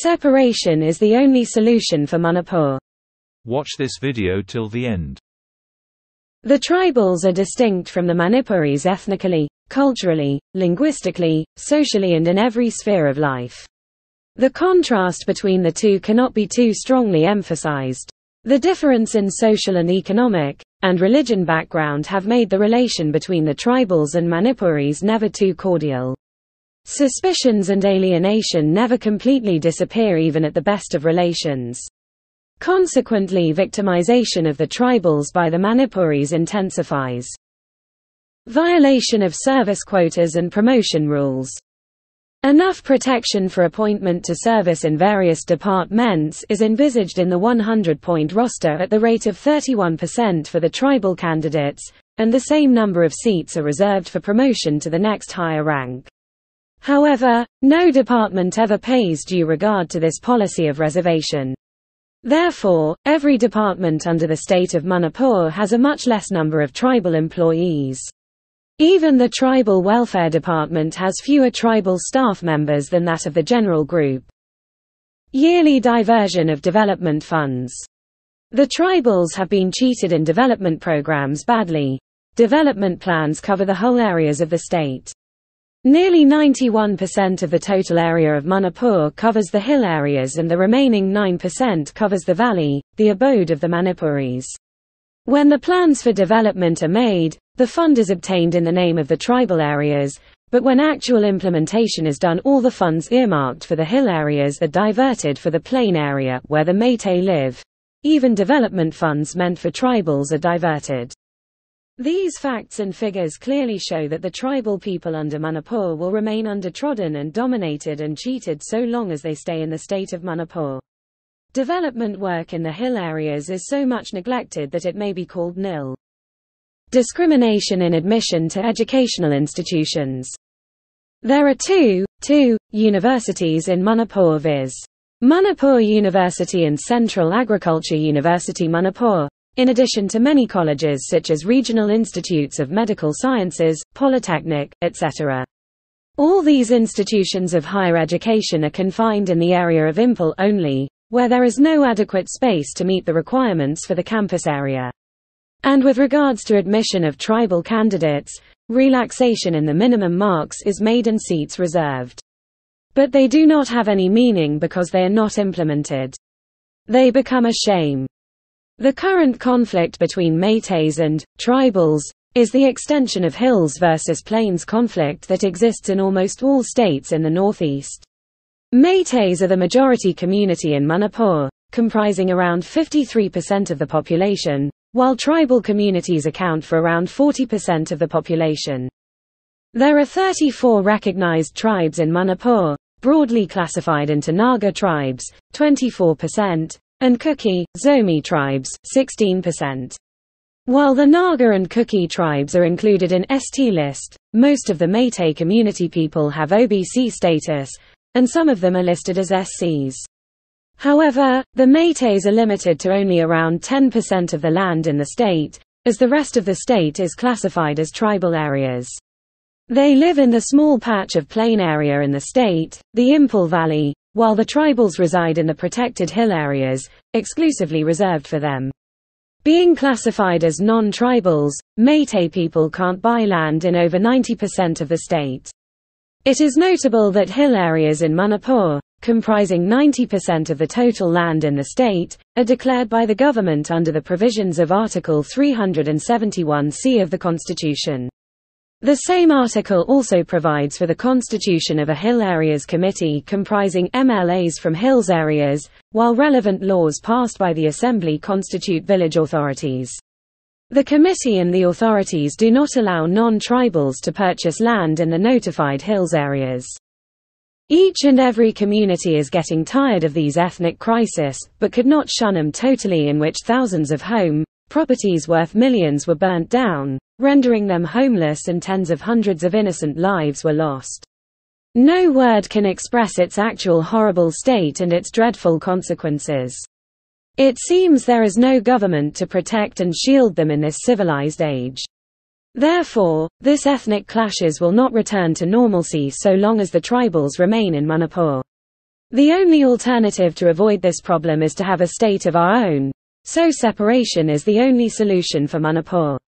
Separation is the only solution for Manipur. Watch this video till the end. The tribals are distinct from the Manipuris ethnically, culturally, linguistically, socially and in every sphere of life. The contrast between the two cannot be too strongly emphasized. The difference in social and economic, and religion background have made the relation between the tribals and Manipuris never too cordial. Suspicions and alienation never completely disappear even at the best of relations. Consequently, victimization of the tribals by the Manipuris intensifies. Violation of service quotas and promotion rules. Enough protection for appointment to service in various departments is envisaged in the 100-point roster at the rate of 31% for the tribal candidates, and the same number of seats are reserved for promotion to the next higher rank. However, no department ever pays due regard to this policy of reservation. Therefore, every department under the state of Manipur has a much less number of tribal employees. Even the Tribal Welfare Department has fewer tribal staff members than that of the general group. Yearly diversion of development funds. The tribals have been cheated in development programs badly. Development plans cover the whole areas of the state. Nearly 91% of the total area of Manipur covers the hill areas and the remaining 9% covers the valley, the abode of the Manipuris. When the plans for development are made, the fund is obtained in the name of the tribal areas, but when actual implementation is done, all the funds earmarked for the hill areas are diverted for the plain area where the Mayte live. Even development funds meant for tribals are diverted. These facts and figures clearly show that the tribal people under Manipur will remain undertrodden and dominated and cheated so long as they stay in the state of Manipur. Development work in the hill areas is so much neglected that it may be called nil. Discrimination in admission to educational institutions. There are two universities in Manipur, viz. Manipur University and Central Agriculture University Manipur, in addition to many colleges such as regional institutes of medical sciences, polytechnic, etc. All these institutions of higher education are confined in the area of Impel only, where there is no adequate space to meet the requirements for the campus area. And with regards to admission of tribal candidates, relaxation in the minimum marks is made and seats reserved. But they do not have any meaning because they are not implemented. They become a shame. The current conflict between Maytes and tribals is the extension of hills versus plains conflict that exists in almost all states in the northeast. Maytes are the majority community in Manipur, comprising around 53% of the population, while tribal communities account for around 40% of the population. There are 34 recognized tribes in Manipur, broadly classified into Naga tribes, 24%, and Kuki, Zomi tribes, 16%. While the Naga and Kuki tribes are included in ST list, most of the Mayte community people have OBC status, and some of them are listed as SCs. However, the Maytes are limited to only around 10% of the land in the state, as the rest of the state is classified as tribal areas. They live in the small patch of plain area in the state, the Impel Valley, while the tribals reside in the protected hill areas, exclusively reserved for them. Being classified as non-tribals, Mayte people can't buy land in over 90% of the state. It is notable that hill areas in Manipur, comprising 90% of the total land in the state, are declared by the government under the provisions of Article 371C of the Constitution. The same article also provides for the constitution of a Hill Areas Committee comprising MLAs from hills areas, while relevant laws passed by the Assembly constitute village authorities. The committee and the authorities do not allow non-tribals to purchase land in the notified hills areas. Each and every community is getting tired of these ethnic crises, but could not shun them totally, in which thousands of properties worth millions were burnt down, rendering them homeless, and tens of hundreds of innocent lives were lost. No word can express its actual horrible state and its dreadful consequences. It seems there is no government to protect and shield them in this civilized age. Therefore, this ethnic clashes will not return to normalcy so long as the tribals remain in Manipur. The only alternative to avoid this problem is to have a state of our own. So separation is the only solution for Manipur.